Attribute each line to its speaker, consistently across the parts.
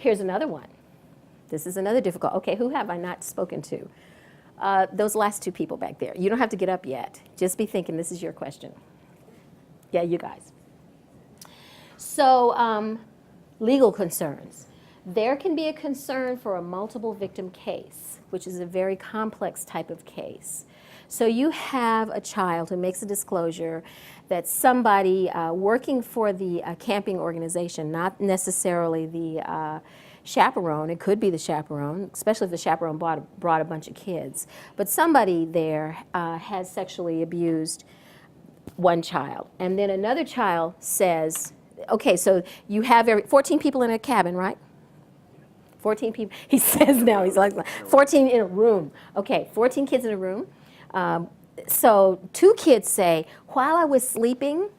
Speaker 1: Here's another one. This is another difficult. Okay, who have I not spoken to? Those last two people back there. You don't have to get up yet. Just be thinking this is your question. Yeah, you guys. So, legal concerns. There can be a concern for a multiple victim case, which is a very complex type of case. So you have a child who makes a disclosure that somebody working for the camping organization, not necessarily the chaperone, it could be the chaperone, especially if the chaperone brought a bunch of kids, but somebody there has sexually abused one child. And then another child says, okay, so you have 14 people in a cabin, right? 14 people, he says now, he's like, 14 in a room. Okay, 14 kids in a room. So two kids say, while I was sleeping,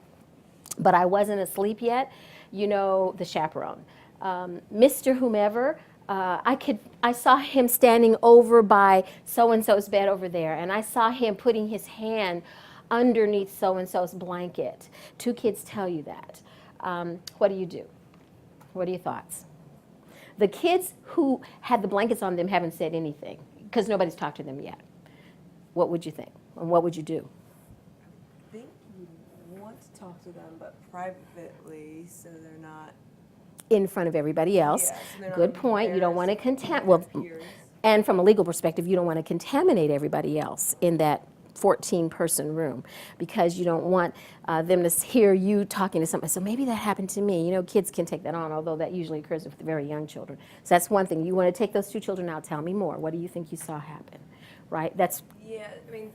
Speaker 1: but I wasn't asleep yet, you know, the chaperone, Mr. Whomever, I saw him standing over by so-and-so's bed over there, and I saw him putting his hand underneath so-and-so's blanket. Two kids tell you that. What do? What are your thoughts? The kids who had the blankets on them haven't said anything because nobody's talked to them yet. What would you think? And what would you do?
Speaker 2: I think you want to talk to them, but privately, so they're not
Speaker 1: in front of everybody else.
Speaker 2: Yes,
Speaker 1: Good point. You don't want to and from a legal perspective, you don't want to contaminate everybody else in that 14-person room because you don't want them to hear you talking to somebody. So maybe that happened to me. You know, kids can take that on, although that usually occurs with very young children. So that's one thing. You want to take those two children out. Tell me more. What do you think you saw happen? Right? That's.
Speaker 2: Yeah, I mean,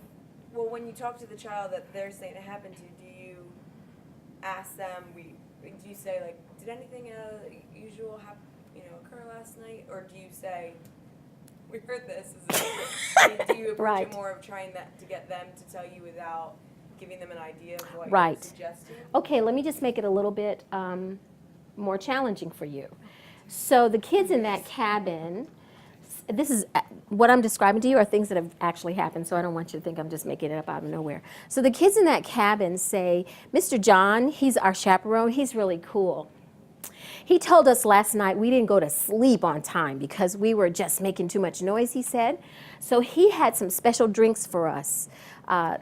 Speaker 2: well, when you talk to the child that they're saying it happened to, do you ask them? Do you say like, did anything usual occur last night, or do you say, we heard this? Do you approach
Speaker 1: Right.
Speaker 2: it more of trying to get them to tell you without giving them an idea of what
Speaker 1: Right.
Speaker 2: you're suggesting?
Speaker 1: Okay, let me just make it a little bit more challenging for you. So the kids in that cabin, this is what I'm describing to you are things that have actually happened, so I don't want you to think I'm just making it up out of nowhere. So the kids in that cabin say, Mr. John, he's our chaperone, he's really cool. He told us last night we didn't go to sleep on time because we were just making too much noise, he said. So he had some special drinks for us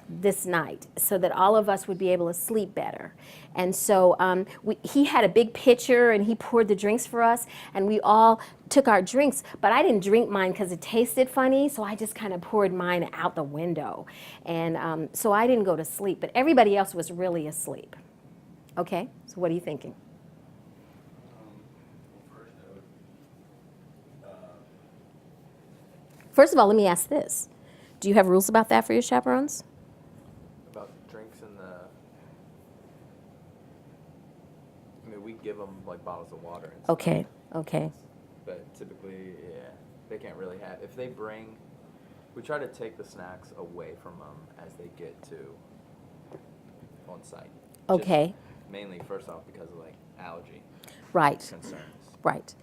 Speaker 1: this night so that all of us would be able to sleep better. And so he had a big pitcher and he poured the drinks for us and we all took our drinks, but I didn't drink mine because it tasted funny, so I just kind of poured mine out the window. And so I didn't go to sleep, but everybody else was really asleep. Okay, so what are you thinking? First of all, let me ask this. Do you have rules about that for your chaperones?
Speaker 3: About drinks and I mean, we give them like bottles of water and stuff.
Speaker 1: Okay, okay.
Speaker 3: But typically, yeah, they can't really have, if they bring, we try to take the snacks away from them as they get to on site.
Speaker 1: Okay.
Speaker 3: Just mainly, first off, because of like allergy
Speaker 1: Right,
Speaker 3: concerns.
Speaker 1: right.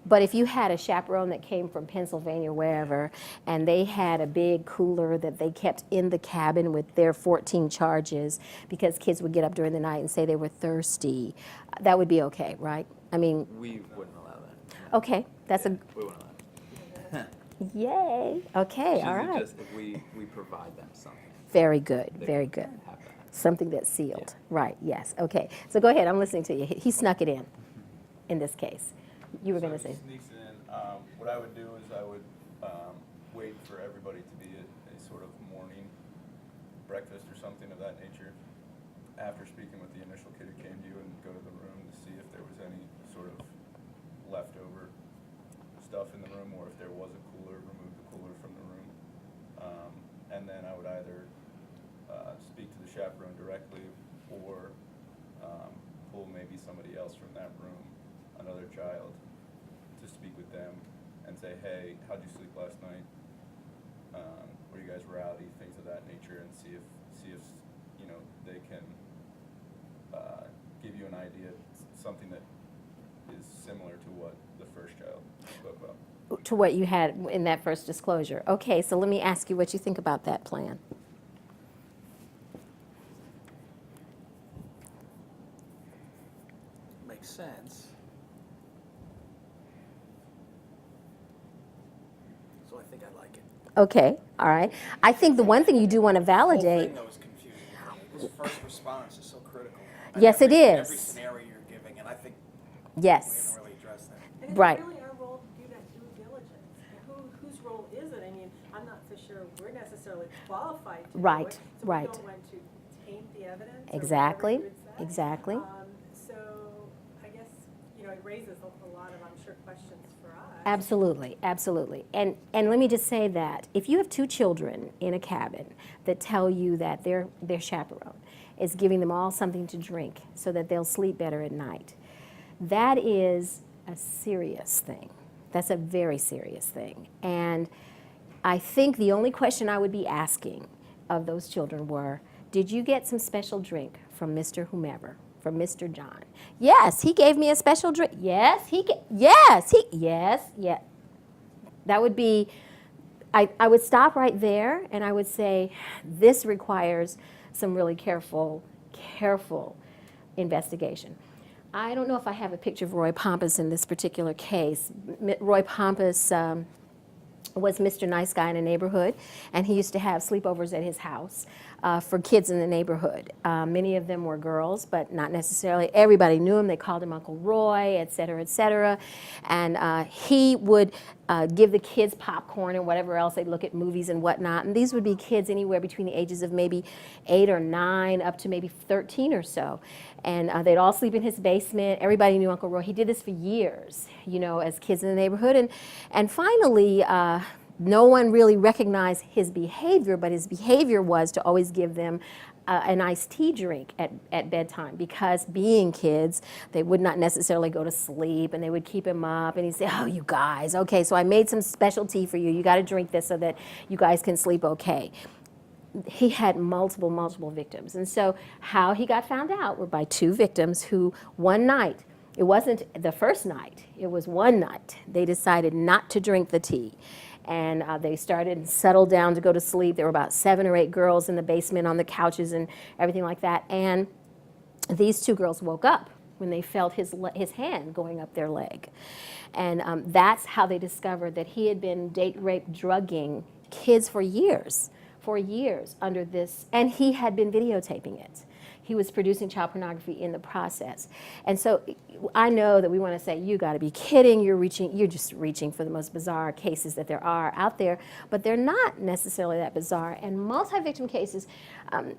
Speaker 1: But if you had a chaperone that came from Pennsylvania, wherever, and they had a big cooler that they kept in the cabin with their 14 charges because kids would get up during the night and say they were thirsty, that would be okay, right? I mean.
Speaker 3: We wouldn't allow that. No.
Speaker 1: Okay, that's
Speaker 3: We wouldn't allow that.
Speaker 1: Yay. Okay,
Speaker 3: It's
Speaker 1: all
Speaker 3: usually
Speaker 1: right.
Speaker 3: just if we provide them something.
Speaker 1: Very good,
Speaker 3: They
Speaker 1: very
Speaker 3: would
Speaker 1: good.
Speaker 3: have that.
Speaker 1: Something that's sealed. Right, yes. Okay, so go ahead, I'm listening to you. He snuck it in this case. You were going to say.
Speaker 4: Sneaks in. What I would do is I would wait for everybody to be at a sort of morning breakfast or something of that nature. After speaking with the initial kid who came to you, and go to the room to see if there was any sort of leftover stuff in the room, or if there was a cooler, remove the cooler from the room. And then I would either speak to the chaperone directly, or pull maybe somebody else from that room, another child, to speak with them and say, hey, how'd you sleep last night? Were you guys rowdy? Things of that nature, and see if they can give you an idea, something that is similar to what the first child spoke about.
Speaker 1: To what you had in that first disclosure. Okay, so let me ask you what you think about that plan.
Speaker 5: Makes sense.
Speaker 1: Okay, all right. I think the one thing you do want to
Speaker 5: The whole
Speaker 1: validate,
Speaker 5: thing, though, is confusing to me, because first response is so critical.
Speaker 1: Yes, it
Speaker 5: Every
Speaker 1: is.
Speaker 5: scenario you're giving, and I think we
Speaker 1: yes,
Speaker 5: haven't really addressed that.
Speaker 6: And is
Speaker 1: Right.
Speaker 6: it really our role to do that due diligence? Whose role is it? I mean, I'm not so sure we're necessarily qualified to do
Speaker 1: Right,
Speaker 6: it. So
Speaker 1: right.
Speaker 6: we don't want to taint the evidence. or whatever
Speaker 1: exactly,
Speaker 6: you would say.
Speaker 1: exactly.
Speaker 6: So I guess, it raises a lot of, I'm sure, questions for us.
Speaker 1: Absolutely, absolutely. And let me just say that if you have two children in a cabin that tell you that their chaperone is giving them all something to drink so that they'll sleep better at night, that is a serious thing. That's a very serious thing. And I think the only question I would be asking of those children were, did you get some special drink from Mr. whomever, from Mr. John? Yes, he gave me a special drink. Yes, yes. That would be, I would stop right there and I would say, this requires some really careful investigation. I don't know if I have a picture of Roy Pompas in this particular case. Roy Pompas was Mr. Nice Guy in a neighborhood, and he used to have sleepovers at his house for kids in the neighborhood. Many of them were girls, but not necessarily. Everybody knew him. They called him Uncle Roy, et cetera, et cetera. And he would give the kids popcorn and whatever else. They'd look at movies and whatnot. And these would be kids anywhere between the ages of maybe 8 or 9 up to maybe 13 or so. And they'd all sleep in his basement. Everybody knew Uncle Roy. He did this for years, as kids in the neighborhood. And finally, no one really recognized his behavior, but his behavior was to always give them an iced tea drink at bedtime, because being kids, they would not necessarily go to sleep, and they would keep him up, and he'd say, oh, you guys, okay, so I made some special tea for you. You got to drink this so that you guys can sleep okay. He had multiple victims. And so how he got found out were by 2 victims who one night, it wasn't the first night, it was one night, they decided not to drink the tea. And they started and settled down to go to sleep. There were about 7 or 8 girls in the basement on the couches and everything like that. And these 2 girls woke up when they felt his hand going up their leg. And that's how they discovered that he had been date rape drugging kids for years under this, and he had been videotaping it. He was producing child pornography in the process. And so I know that we want to say, you got to be kidding, you're just reaching for the most bizarre cases that there are out there, but they're not necessarily that bizarre. And multi-victim cases,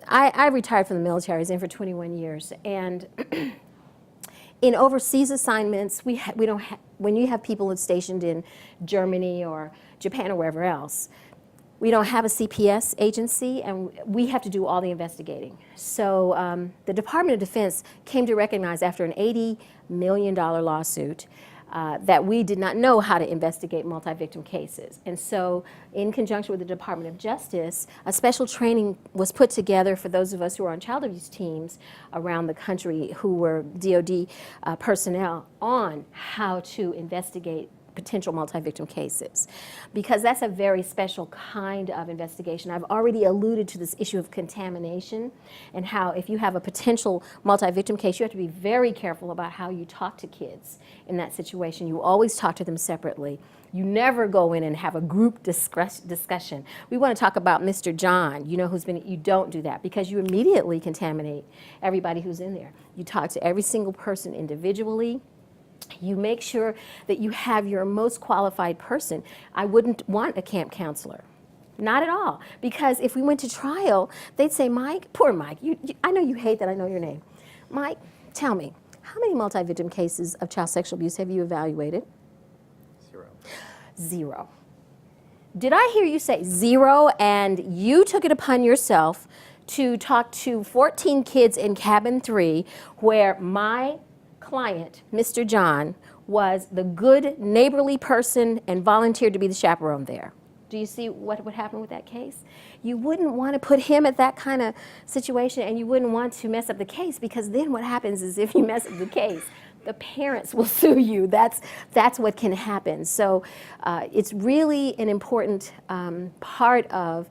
Speaker 1: I retired from the military, I was in for 21 years, and in overseas assignments, when you have people stationed in Germany or Japan or wherever else, we don't have a CPS agency, and we have to do all the investigating. So the Department of Defense came to recognize after an $80 million lawsuit that we did not know how to investigate multi-victim cases. And so in conjunction with the Department of Justice, a special training was put together for those of us who are on child abuse teams around the country who were DOD personnel on how to investigate potential multi-victim cases, because that's a very special kind of investigation. I've already alluded to this issue of contamination and how if you have a potential multi-victim case, you have to be very careful about how you talk to kids in that situation. You always talk to them separately. You never go in and have a group discussion. We want to talk about Mr. John, you don't do that, because you immediately contaminate everybody who's in there. You talk to every single person individually. You make sure that you have your most qualified person. I wouldn't want a camp counselor. Not at all. Because if we went to trial, they'd say, Mike, poor Mike, I know you hate that I know your name. Mike, tell me, how many multi-victim cases of child sexual abuse have you evaluated?
Speaker 3: 0.
Speaker 1: 0. Did I hear you say 0 and you took it upon yourself to talk to 14 kids in cabin 3 where my client, Mr. John, was the good neighborly person and volunteered to be the chaperone there? Do you see what would happen with that case? You wouldn't want to put him at that kind of situation, and you wouldn't want to mess up the case, because then what happens is if you mess up the case, the parents will sue you. That's what can happen. So it's really an important part of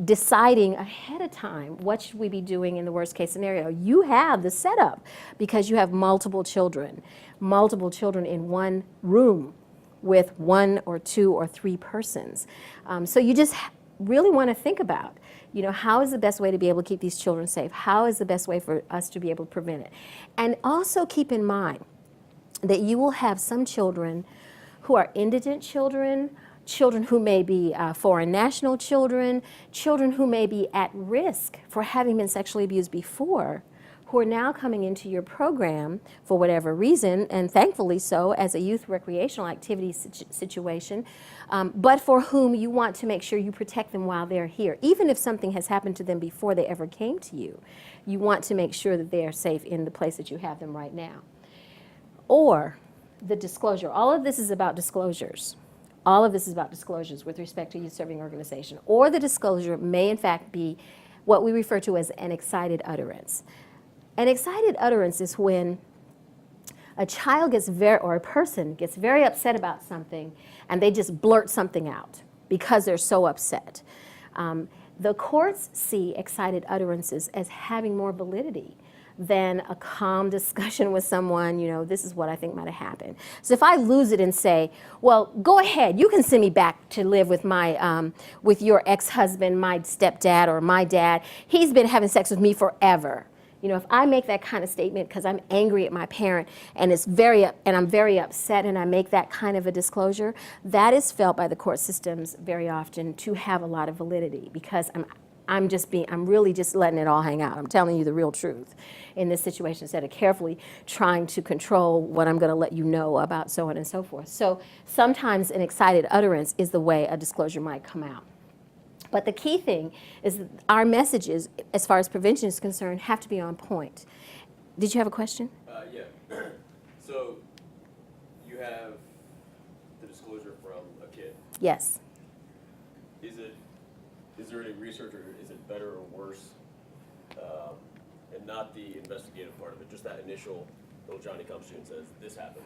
Speaker 1: deciding ahead of time what should we be doing in the worst case scenario. You have the setup because you have multiple children in one room with one or two or three persons. So you just really want to think about, how is the best way to be able to keep these children safe? How is the best way for us to be able to prevent it? And also keep in mind that you will have some children who are indigent children, children who may be foreign national children, children who may be at risk for having been sexually abused before, who are now coming into your program for whatever reason, and thankfully so, as a youth recreational activity situation, but for whom you want to make sure you protect them while they're here. Even if something has happened to them before they ever came to you, you want to make sure that they are safe in the place that you have them right now. Or the disclosure. All of this is about disclosures. All of this is about disclosures with respect to youth serving organization. Or the disclosure may in fact be what we refer to as an excited utterance. An excited utterance is when a child or a person gets very upset about something and they just blurt something out because they're so upset. The courts see excited utterances as having more validity than a calm discussion with someone, this is what I think might have happened. So if I lose it and say, well, go ahead, you can send me back to live with with your ex-husband, my stepdad or my dad, he's been having sex with me forever. If I make that kind of statement because I'm angry at my parent and I'm very upset and I make that kind of a disclosure, that is felt by the court systems very often to have a lot of validity because I'm really just letting it all hang out. I'm telling you the real truth in this situation instead of carefully trying to control what I'm going to let you know about so on and so forth. So sometimes an excited utterance is the way a disclosure might come out. But the key thing is that our messages, as far as prevention is concerned, have to be on point. Did you have a question?
Speaker 7: Yeah. So you have the disclosure from a kid.
Speaker 1: Yes.
Speaker 7: Is there any research, or is it better or worse, and not the investigative part of it, just that initial, little Johnny comes to you and says, this happened.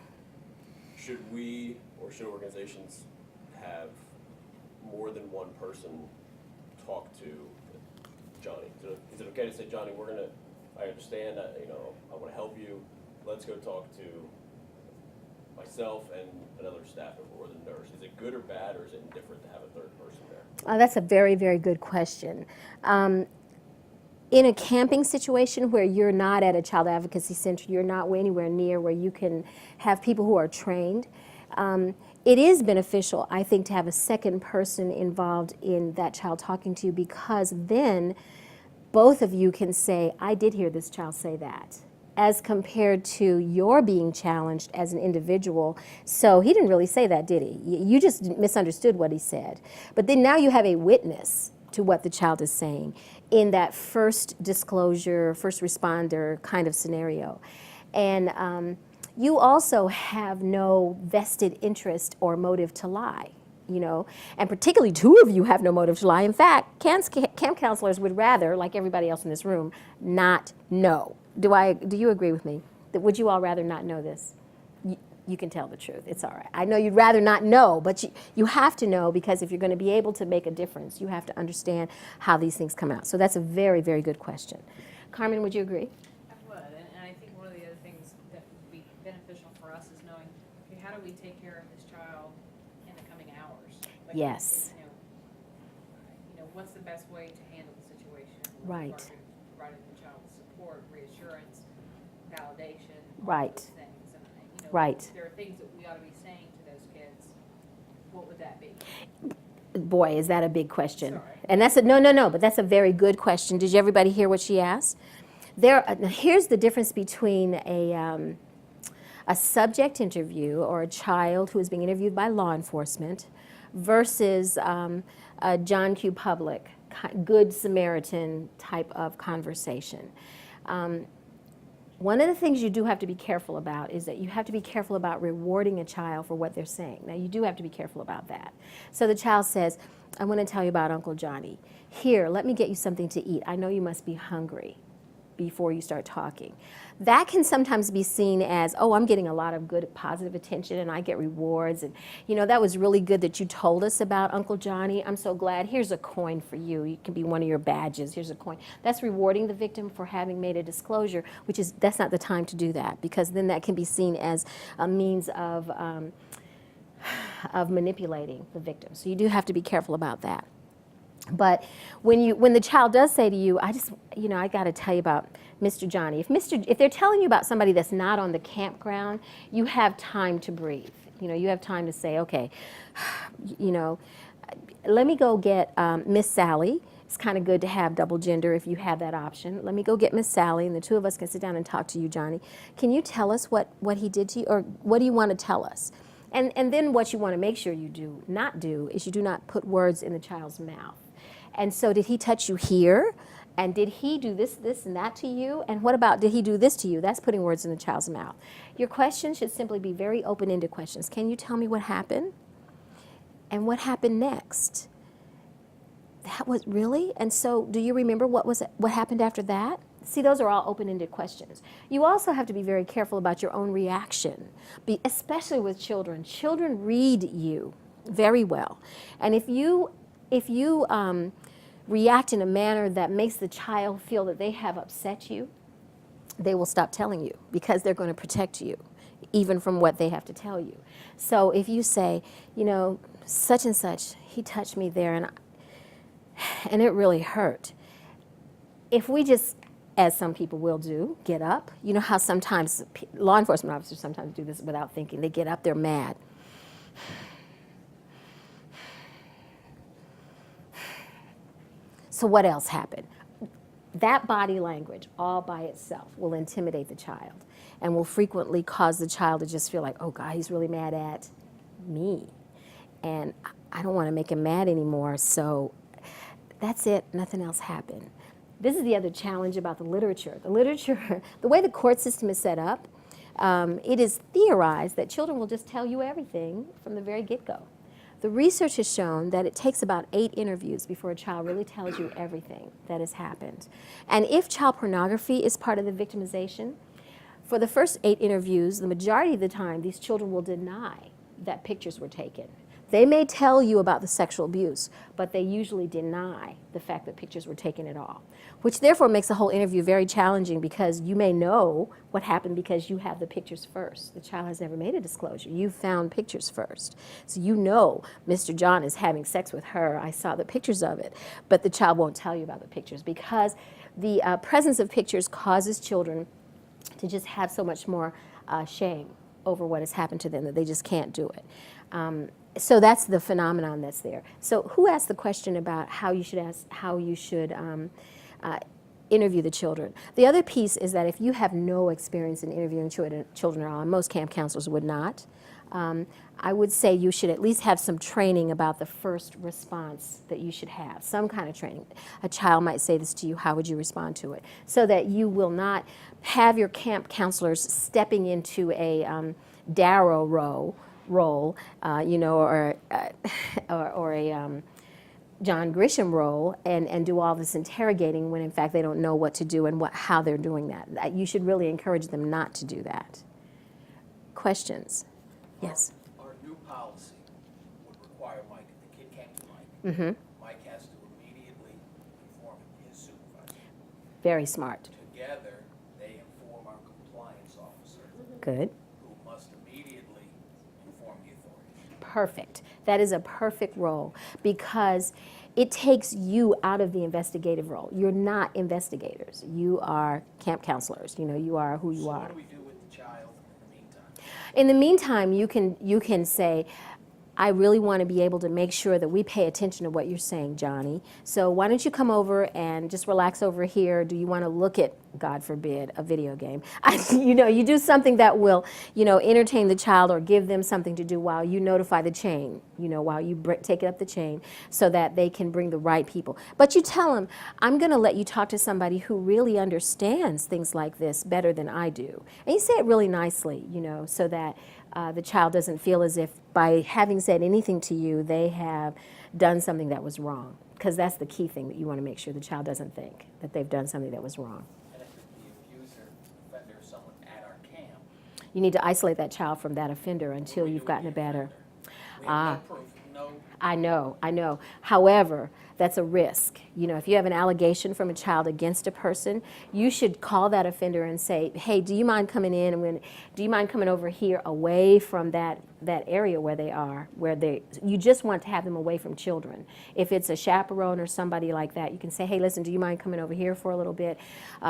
Speaker 7: Should we, or should organizations have more than one person talk to Johnny? So is it okay to say, Johnny, I understand that, I want to help you. Let's go talk to myself and another staff member or the nurse. Is it good or bad, or is it indifferent to have a third person there?
Speaker 1: That's a very, very good question. In a camping situation where you're not at a child advocacy center, you're not anywhere near where you can have people who are trained, it is beneficial, I think, to have a second person involved in that child talking to you, because then both of you can say, I did hear this child say that, as compared to your being challenged as an individual. So he didn't really say that, did he? You just misunderstood what he said. But then now you have a witness to what the child is saying in that first disclosure, first responder kind of scenario. And you also have no vested interest or motive to lie, and particularly two of you have no motive to lie. In fact, camp counselors would rather, like everybody else in this room, not know. Do you agree with me? Would you all rather not know this? You can tell the truth. It's all right. I know you'd rather not know, but you have to know, because if you're going to be able to make a difference, you have to understand how these things come out. So that's a very, very good question. Carmen, would you agree?
Speaker 8: I would, and I think one of the other things that would be beneficial for us is knowing, okay, how do we take care of this child in the coming hours? Like,
Speaker 1: Yes.
Speaker 8: What's the best way to handle the situation?
Speaker 1: Right.
Speaker 8: Providing the child with support, reassurance, validation, all
Speaker 1: Right.
Speaker 8: those things. And,
Speaker 1: Right.
Speaker 8: if there are things that we ought to be saying to those kids, what would that be?
Speaker 1: Boy, is that a big question.
Speaker 8: Sorry.
Speaker 1: And that's no, but that's a very good question. Did everybody hear what she asked? Here's the difference between a subject interview, or a child who is being interviewed by law enforcement, versus a John Q. Public, Good Samaritan type of conversation. One of the things you do have to be careful about is that you have to be careful about rewarding a child for what they're saying. Now, you do have to be careful about that. So the child says, I want to tell you about Uncle Johnny. Here, let me get you something to eat. I know you must be hungry, before you start talking. That can sometimes be seen as, oh, I'm getting a lot of good positive attention and I get rewards, and that was really good that you told us about Uncle Johnny. I'm so glad. Here's a coin for you. You can be one of your badges. Here's a coin. That's rewarding the victim for having made a disclosure, that's not the time to do that, because then that can be seen as a means of of manipulating the victim. So you do have to be careful about that. But when the child does say to you, I got to tell you about Mr. Johnny. If they're telling you about somebody that's not on the campground, you have time to breathe. You have time to say, okay, let me go get Miss Sally. It's kind of good to have double gender if you have that option. Let me go get Miss Sally, and the two of us can sit down and talk to you, Johnny. Can you tell us what he did to you, or what do you want to tell us? And then what you want to make sure you do not do is you do not put words in the child's mouth. And so did he touch you here? And did he do this, and that to you? And what about, did he do this to you? That's putting words in the child's mouth. Your questions should simply be very open-ended questions. Can you tell me what happened? And what happened next? That was really? And so do you remember what happened after that? See, those are all open-ended questions. You also have to be very careful about your own reaction, especially with children. Children read you very well. And if you react in a manner that makes the child feel that they have upset you, they will stop telling you because they're going to protect you, even from what they have to tell you. So if you say, such and such, he touched me there and it really hurt. If we just, as some people will do, get up, you know how sometimes law enforcement officers sometimes do this without thinking. They get up, they're mad. So what else happened? That body language all by itself will intimidate the child and will frequently cause the child to just feel like, oh God, he's really mad at me. And I don't want to make him mad anymore, so that's it, nothing else happened. This is the other challenge about the literature. The way the court system is set up, it is theorized that children will just tell you everything from the very get-go. The research has shown that it takes about 8 interviews before a child really tells you everything that has happened. And if child pornography is part of the victimization, for the first 8 interviews, the majority of the time, these children will deny that pictures were taken. They may tell you about the sexual abuse, but they usually deny the fact that pictures were taken at all, which therefore makes the whole interview very challenging because you may know what happened because you have the pictures first. The child has never made a disclosure. You found pictures first. So you know Mr. John is having sex with her. I saw the pictures of it. But the child won't tell you about the pictures because the presence of pictures causes children to just have so much more shame over what has happened to them that they just can't do it. So that's the phenomenon that's there. So who asked the question about how you should interview the children? The other piece is that if you have no experience in interviewing children at all, and most camp counselors would not, I would say you should at least have some training about the first response that you should have, some kind of training. A child might say this to you, how would you respond to it? So that you will not have your camp counselors stepping into a Darrow role, or a John Grisham role and do all this interrogating when in fact they don't know what to do and how they're doing that. You should really encourage them not to do that. Questions? Yes.
Speaker 5: Our new policy would require Mike, if the kid came to Mike, Mike has to immediately inform his supervisor.
Speaker 1: Very smart.
Speaker 5: Together, they inform our compliance officer,
Speaker 1: Good.
Speaker 5: who must immediately inform the authorities.
Speaker 1: Perfect. That is a perfect role because it takes you out of the investigative role. You're not investigators. You are camp counselors. You are who you
Speaker 5: So
Speaker 1: are.
Speaker 5: what do we do with the child in the meantime?
Speaker 1: In the meantime, you can say, I really want to be able to make sure that we pay attention to what you're saying, Johnny. So why don't you come over and just relax over here? Do you want to look at, God forbid, a video game? You do something that will, entertain the child or give them something to do while you notify the chain, while you take it up the chain so that they can bring the right people. But you tell them, I'm going to let you talk to somebody who really understands things like this better than I do. And you say it really nicely, so that the child doesn't feel as if by having said anything to you, they have done something that was wrong. Because that's the key thing that you want to make sure the child doesn't think, that they've done something that was wrong.
Speaker 5: And if the abuser, offender is someone at our camp,
Speaker 1: You need to isolate that child from that offender until you've gotten a better.
Speaker 5: we have no proof, no.
Speaker 1: I know. However, that's a risk. You know, if you have an allegation from a child against a person, you should call that offender and say, hey, do you mind coming in, and do you mind coming over here away from that area where they are, you just want to have them away from children. If it's a chaperone or somebody like that, you can say, hey, listen, do you mind coming over here for a little bit?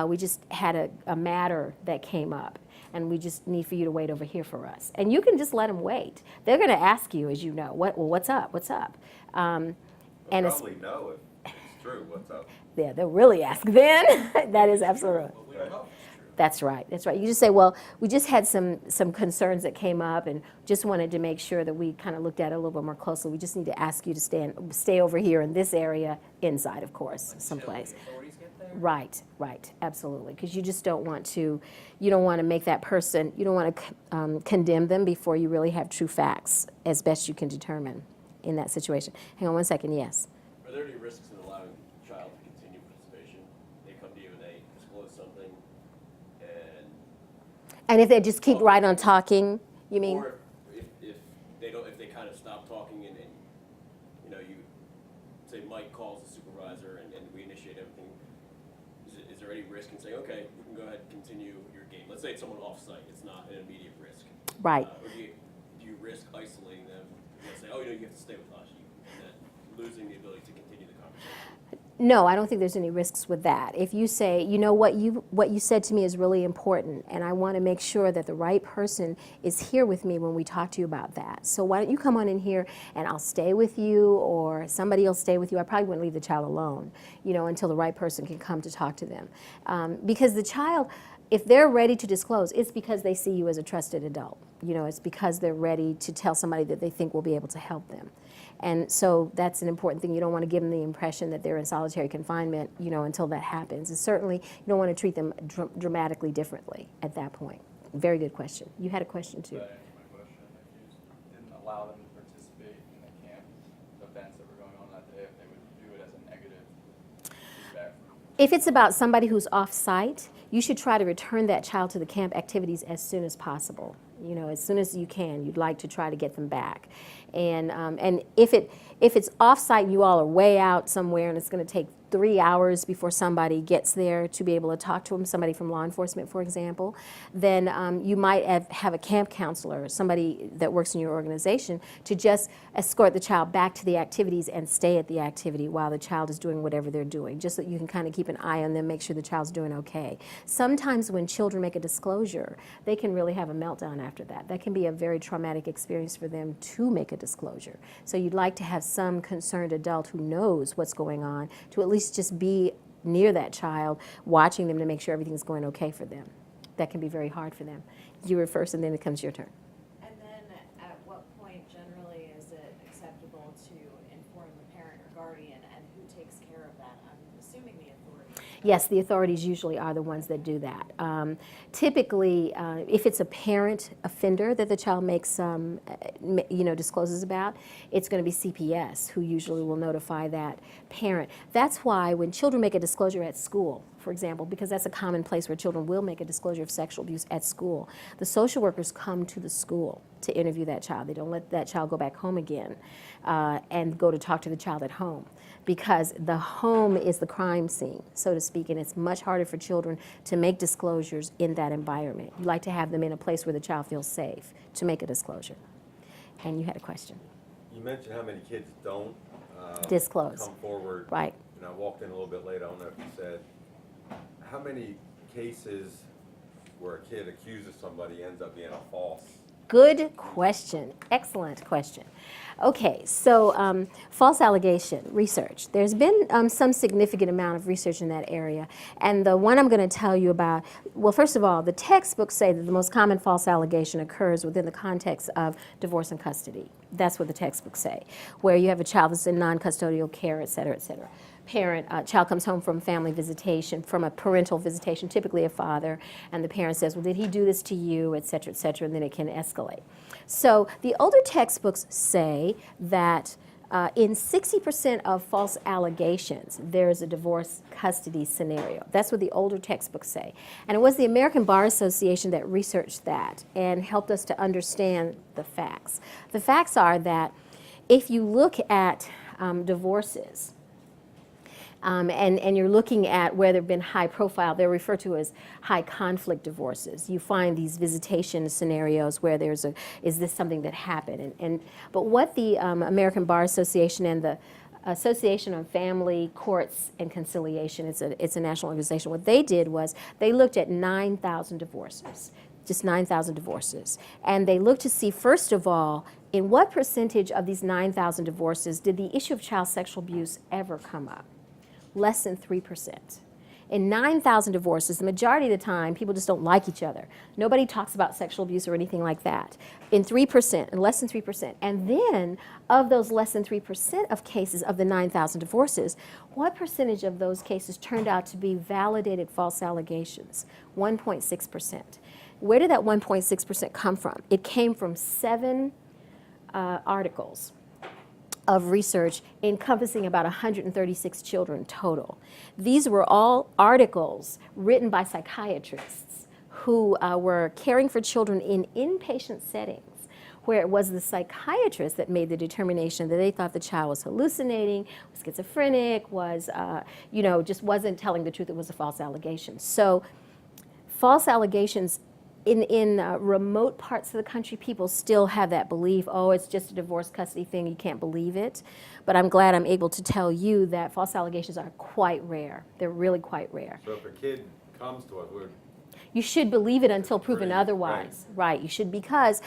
Speaker 1: We just had a matter that came up, and we just need for you to wait over here for us. And you can just let them wait. They're going to ask you, as you know, what's up? What's up?
Speaker 9: They'll
Speaker 1: And it's,
Speaker 9: probably know if it's true, what's up.
Speaker 1: yeah, they'll really ask then. That is absolutely.
Speaker 5: But we don't know if it's true.
Speaker 1: That's right. That's right. You just say, well, we just had some concerns that came up, and just wanted to make sure that we kind of looked at it a little bit more closely. We just need to ask you to stay over here in this area, inside, of course, someplace.
Speaker 5: Until the authorities get there?
Speaker 1: Right, right, absolutely. Because you just don't want to, you don't want to make that person, you don't want to condemn them before you really have true facts, as best you can determine in that situation. Hang on one second. Yes.
Speaker 7: Are there any risks in allowing the child to continue participation? They come to you and they disclose something,
Speaker 1: And if they just keep right on talking, you mean?
Speaker 7: or if they don't, if they kind of stop talking and you know, you say Mike calls the supervisor and we initiate everything, is there any risk in saying, okay, you can go ahead and continue your game? Let's say it's someone off-site, it's not an immediate risk.
Speaker 1: Right.
Speaker 7: Or do you risk isolating them? You know, say, oh, you know, you have to stay with us, and then losing the ability to continue the conversation?
Speaker 1: No, I don't think there's any risks with that. If you say, you know, what you said to me is really important, and I want to make sure that the right person is here with me when we talk to you about that. So why don't you come on in here and I'll stay with you, or somebody will stay with you. I probably wouldn't leave the child alone, you know, until the right person can come to talk to them. Because the child, if they're ready to disclose, it's because they see you as a trusted adult. You know, it's because they're ready to tell somebody that they think will be able to help them. And so that's an important thing. You don't want to give them the impression that they're in solitary confinement, you know, until that happens. And certainly, you don't want to treat them dramatically differently at that point. Very good question. You had a question too.
Speaker 10: That answered my question. If you didn't allow them to participate in the camp events that were going on that day, if they would do it as a negative feedback.
Speaker 1: If it's about somebody who's off-site, you should try to return that child to the camp activities as soon as possible. You know, as soon as you can, you'd like to try to get them back. And if it's off-site, you all are way out somewhere, and it's going to take 3 hours before somebody gets there to be able to talk to them, somebody from law enforcement, for example, then you might have a camp counselor, somebody that works in your organization, to just escort the child back to the activities and stay at the activity while the child is doing whatever they're doing, just so that you can kind of keep an eye on them, make sure the child's doing okay. Sometimes when children make a disclosure, they can really have a meltdown after that. That can be a very traumatic experience for them to make a disclosure. So you'd like to have some concerned adult who knows what's going on to at least just be near that child, watching them to make sure everything's going okay for them. That can be very hard for them. You were first, and then it comes your turn.
Speaker 11: And then at what point generally is it acceptable to inform the parent or guardian, and who takes care of that? I'm assuming the authorities.
Speaker 1: Yes, the authorities usually are the ones that do that. Typically, if it's a parent offender that the child makes, discloses about, it's going to be CPS who usually will notify that parent. That's why when children make a disclosure at school, for example, because that's a common place where children will make a disclosure of sexual abuse at school, the social workers come to the school to interview that child. They don't let that child go back home again and go to talk to the child at home, because the home is the crime scene, so to speak, and it's much harder for children to make disclosures in that environment. You like to have them in a place where the child feels safe to make a disclosure. And you had a question.
Speaker 9: You mentioned how many kids don't
Speaker 1: Disclose.
Speaker 9: come forward.
Speaker 1: Right.
Speaker 9: And I walked in a little bit late, I don't know if you said, how many cases where a kid accuses somebody ends up being a false?
Speaker 1: Good question. Excellent question. Okay, so false allegation research. There's been some significant amount of research in that area. And the one I'm going to tell you about, well, first of all, the textbooks say that the most common false allegation occurs within the context of divorce and custody. That's what the textbooks say, where you have a child that's in non-custodial care, et cetera, et cetera. Child comes home from family visitation, from a parental visitation, typically a father, and the parent says, well, did he do this to you, et cetera, and then it can escalate. So the older textbooks say that in 60% of false allegations, there is a divorce custody scenario. That's what the older textbooks say. And it was the American Bar Association that researched that and helped us to understand the facts. The facts are that if you look at divorces, And you're looking at where there have been high profile, they're referred to as high conflict divorces. You find these visitation scenarios where there's is this something that happened? But what the American Bar Association and the Association on Family Courts and Conciliation, it's a national organization, what they did was they looked at 9,000 divorces, just 9,000 divorces. And they looked to see, first of all, in what percentage of these 9,000 divorces did the issue of child sexual abuse ever come up? Less than 3%. In 9,000 divorces, the majority of the time, people just don't like each other. Nobody talks about sexual abuse or anything like that. In 3%, and less than 3%. And then, of those less than 3% of cases of the 9,000 divorces, what percentage of those cases turned out to be validated false allegations? 1.6%. Where did that 1.6% come from? It came from 7 articles of research encompassing about 136 children total. These were all articles written by psychiatrists who were caring for children in inpatient settings, where it was the psychiatrist that made the determination that they thought the child was hallucinating, was schizophrenic, was, just wasn't telling the truth. It was a false allegation. So false allegations in remote parts of the country, people still have that belief, oh, it's just a divorce custody thing, you can't believe it. But I'm glad I'm able to tell you that false allegations are quite rare. They're really quite rare.
Speaker 9: So if a kid comes to us,
Speaker 1: You should believe it until proven otherwise. Right, you should, because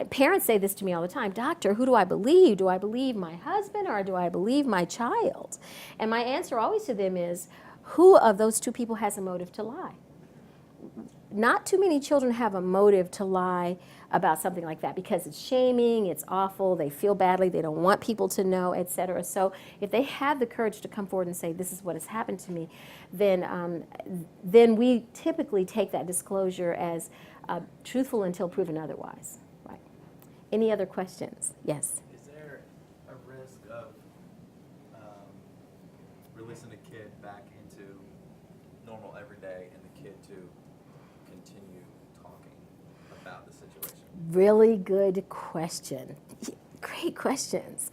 Speaker 1: parents say this to me all the time, doctor, who do I believe? Do I believe my husband or do I believe my child? And my answer always to them is, who of those two people has a motive to lie? Not too many children have a motive to lie about something like that because it's shaming, it's awful, they feel badly, they don't want people to know, etc. So if they have the courage to come forward and say, this is what has happened to me, then we typically take that disclosure as truthful until proven otherwise. Right. Any other questions? Yes?
Speaker 10: Is there a risk of releasing a kid back into normal everyday and the kid to continue talking about the situation?
Speaker 1: Really good question. Great questions.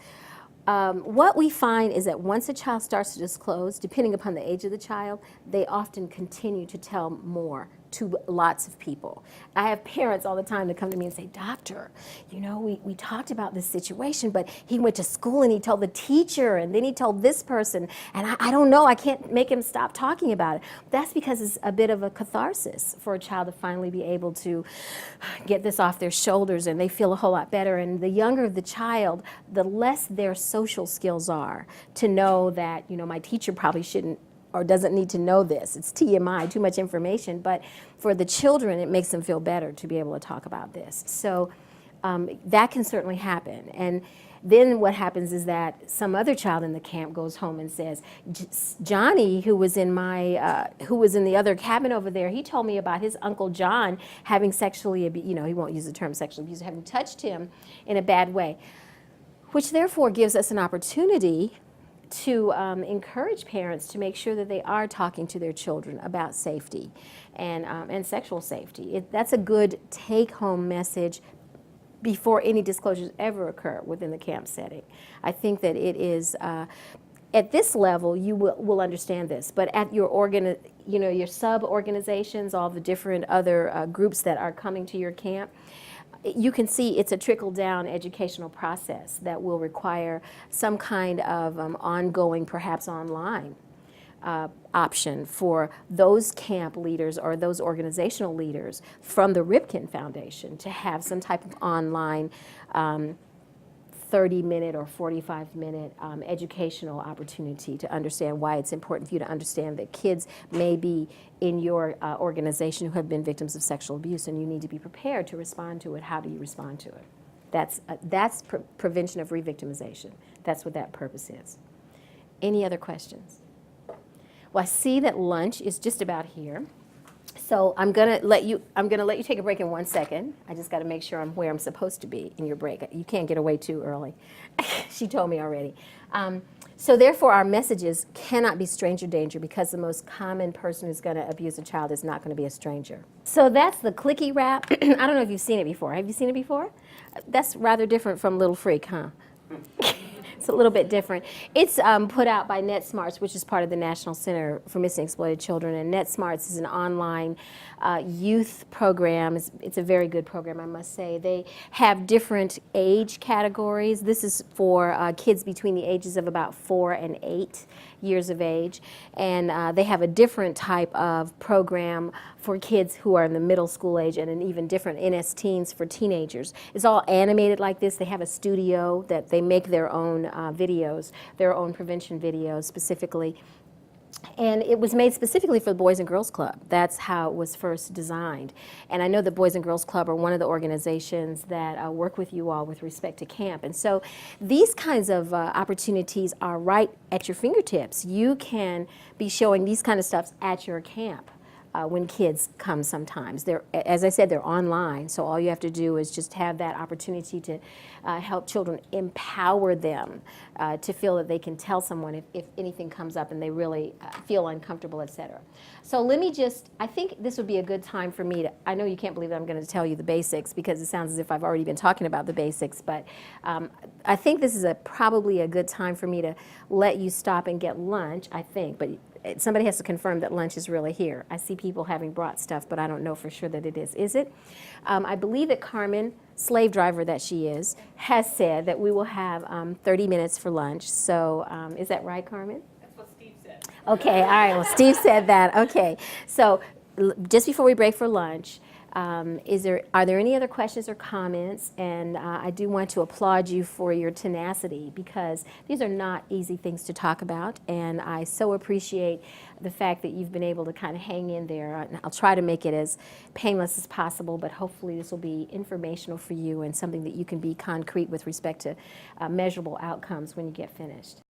Speaker 1: What we find is that once a child starts to disclose, depending upon the age of the child, they often continue to tell more to lots of people. I have parents all the time that come to me and say, doctor, we talked about this situation, but he went to school and he told the teacher and then he told this person, and I don't know, I can't make him stop talking about it. That's because it's a bit of a catharsis for a child to finally be able to get this off their shoulders and they feel a whole lot better. And the younger the child, the less their social skills are to know that, my teacher probably shouldn't or doesn't need to know this. It's TMI, too much information. But for the children, it makes them feel better to be able to talk about this. So that can certainly happen. And then what happens is that some other child in the camp goes home and says, Johnny, who was in the other cabin over there, he told me about his Uncle John having sexually, he won't use the term sexual abuse, having touched him in a bad way, which therefore gives us an opportunity to encourage parents to make sure that they are talking to their children about safety and sexual safety. That's a good take-home message before any disclosures ever occur within the camp setting. I think that it is, at this level, you will understand this, but at your your sub-organizations, all the different other groups that are coming to your camp, you can see it's a trickle-down educational process that will require some kind of ongoing, perhaps online, option for those camp leaders or those organizational leaders from the Ripken Foundation to have some type of online 30-minute or 45-minute educational opportunity to understand why it's important for you to understand that kids may be in your organization who have been victims of sexual abuse, and you need to be prepared to respond to it. How do you respond to it? That's prevention of re-victimization. That's what that purpose is. Any other questions? Well, I see that lunch is just about here. So I'm gonna let you take a break in 1 second. I just got to make sure I'm where I'm supposed to be in your break. You can't get away too early. She told me already. So therefore, our messages cannot be stranger danger because the most common person who's going to abuse a child is not going to be a stranger. So that's the clicky wrap. I don't know if you've seen it before. Have you seen it before? That's rather different from Little Freak, huh? It's a little bit different. It's put out by NetSmarts, which is part of the National Center for Missing and Exploited Children. And NetSmarts is an online youth program. It's a very good program, I must say. They have different age categories. This is for kids between the ages of about 4 and 8 years of age. And they have a different type of program for kids who are in the middle school age, and an even different NS Teens for teenagers. It's all animated like this. They have a studio that they make their own videos, their own prevention videos specifically. And it was made specifically for the Boys and Girls Club. That's how it was first designed. And I know the Boys and Girls Club are one of the organizations that work with you all with respect to camp. And so these kinds of opportunities are right at your fingertips. You can be showing these kind of stuff at your camp. When kids come sometimes. As I said, they're online, so all you have to do is just have that opportunity to help children, empower them to feel that they can tell someone if anything comes up and they really feel uncomfortable, etc. So let me just, I think this would be a good time for me to, I know you can't believe that I'm going to tell you the basics because it sounds as if I've already been talking about the basics, but I think this is probably a good time for me to let you stop and get lunch, I think, but somebody has to confirm that lunch is really here. I see people having brought stuff, but I don't know for sure that it is. Is it? I believe that Carmen, slave driver that she is, has said that we will have 30 minutes for lunch. So is that right, Carmen?
Speaker 8: That's what Steve said.
Speaker 1: Okay, all right. Well, Steve said that. Okay. So just before we break for lunch, are there any other questions or comments? And I do want to applaud you for your tenacity because these are not easy things to talk about, and I so appreciate the fact that you've been able to kind of hang in there. And I'll try to make it as painless as possible, but hopefully this will be informational for you and something that you can be concrete with respect to measurable outcomes when you get finished.